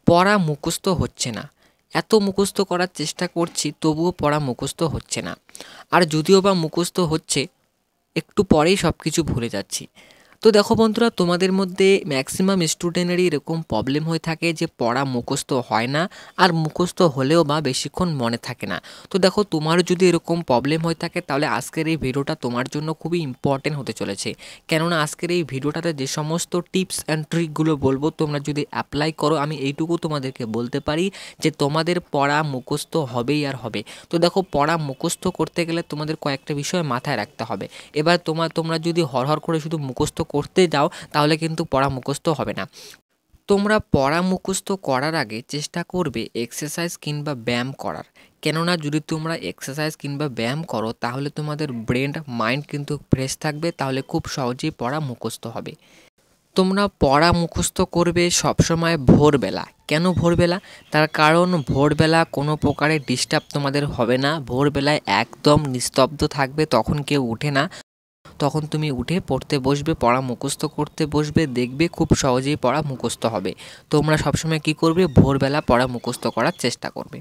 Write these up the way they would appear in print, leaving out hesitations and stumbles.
পড়া মুখস্থ হচ্ছে না, এত মুখস্থ করার চেষ্টা করছি তবুও পড়া মুখস্থ হচ্ছে না। আর যদিও বা মুখস্থ হচ্ছে, একটু পরেই সব কিছু ভুলে যাচ্ছি। তো দেখো বন্ধুরা, তোমাদের মধ্যে ম্যাক্সিমাম স্টুডেন্টেরই এরকম প্রবলেম হয়ে থাকে যে পড়া মুখস্থ হয় না, আর মুখস্থ হলেও বা বেশিক্ষণ মনে থাকে না। তো দেখো, তোমারও যদি এরকম প্রবলেম হয়ে থাকে তাহলে আজকের এই ভিডিওটা তোমার জন্য খুবই ইম্পর্টেন্ট হতে চলেছে। কেননা আজকের এই ভিডিওটাতে যে সমস্ত টিপস অ্যান্ড ট্রিকগুলো বলবো, তোমরা যদি অ্যাপ্লাই করো, আমি এইটুকু তোমাদেরকে বলতে পারি যে তোমাদের পড়া মুখস্থ হবেই আর হবে। তো দেখো, পড়া মুখস্থ করতে গেলে তোমাদের কয়েকটা বিষয় মাথায় রাখতে হবে। এবার তোমরা যদি হরহর করে শুধু মুখস্থ করতে যাও তাহলে কিন্তু পড়া মুখস্থ হবে না। তোমরা পড়া মুখস্থ করার আগে চেষ্টা করবে এক্সারসাইজ কিংবা ব্যায়াম করার। কেননা যদি তোমরা এক্সারসাইজ কিংবা ব্যায়াম করো তাহলে তোমাদের ব্রেন মাইন্ড কিন্তু ফ্রেশ থাকবে, তাহলে খুব সহজেই পড়া মুখস্থ হবে। তোমরা পড়া মুখস্থ করবে সবসময় ভোরবেলা। কেন ভোরবেলা? তার কারণ ভোরবেলা কোনো প্রকারের ডিস্টার্ব তোমাদের হবে না। ভোরবেলায় একদম নিস্তব্ধ থাকবে, তখন কেউ উঠে না। তখন তুমি উঠে পড়তে বসবে, পড়া মুখস্থ করতে বসবে, দেখবে খুব সহজেই পড়া মুখস্থ হবে। তোমরা সবসময় কী করবে? ভোরবেলা পড়া মুখস্থ করার চেষ্টা করবে।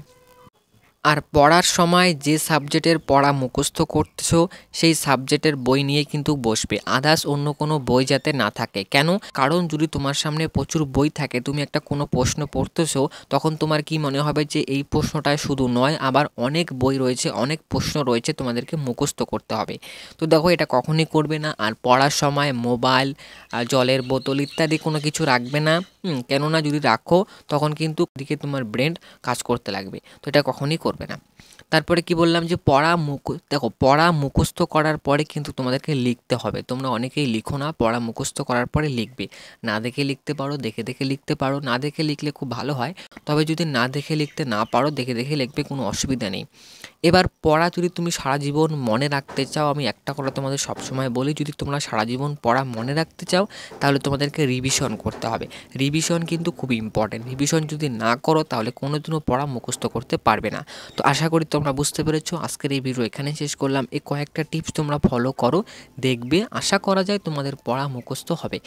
আর পড়ার সময় যে সাবজেক্টের পড়া মুখস্থ করছো সেই সাবজেক্টের বই নিয়ে কিন্তু বসবে, আদার্স অন্য কোনো বই যাতে না থাকে। কেন? কারণ যদি তোমার সামনে প্রচুর বই থাকে, তুমি একটা কোনো প্রশ্ন পড়তেছো, তখন তোমার কি মনে হবে যে এই প্রশ্নটায় শুধু নয়, আবার অনেক বই রয়েছে, অনেক প্রশ্ন রয়েছে, তোমাদেরকে মুখস্থ করতে হবে। তো দেখো, এটা কখনই করবে না। আর পড়ার সময় মোবাইল, জলের বোতল ইত্যাদি কোনো কিছু রাখবে না। কেননা যদি রাখো তখন কিন্তু দিকে তোমার ব্রেন কাজ করতে লাগবে। তো এটা কখনই করবে না। তারপরে কি বললাম যে দেখো, পড়া মুখস্থ করার পরে কিন্তু তোমাদেরকে লিখতে হবে। তোমরা অনেকেই লিখো না, পড়া মুখস্থ করার পরে লিখবে। না দেখে লিখতে পারো, দেখে দেখে লিখতে পারো। না দেখে লিখলে খুব ভালো হয়। তবে যদি না দেখে লিখতে না পারো, দেখে দেখে লিখবে, কোনো অসুবিধা নেই। এবার পড়া যদি তুমি সারা জীবন মনে রাখতে চাও, আমি একটা কথা তোমাদের সবসময় বলি, যদি তোমরা সারা জীবন পড়া মনে রাখতে চাও তাহলে তোমাদেরকে রিভিশন করতে হবে। রিভিশন কিন্তু খুব ইম্পর্টেন্ট। রিভিশন যদি না করো তাহলে কোনোদিনও পড়া মুখস্থ করতে পারবে না। তো আশা করি তোমরা বুঝতে পেরেছো। আজকের এই ভিডিও এখানে শেষ করলাম। এই কয়েকটা টিপস তোমরা ফলো করো, দেখবে আশা করা যায় তোমাদের পড়া মুখস্থ হবে।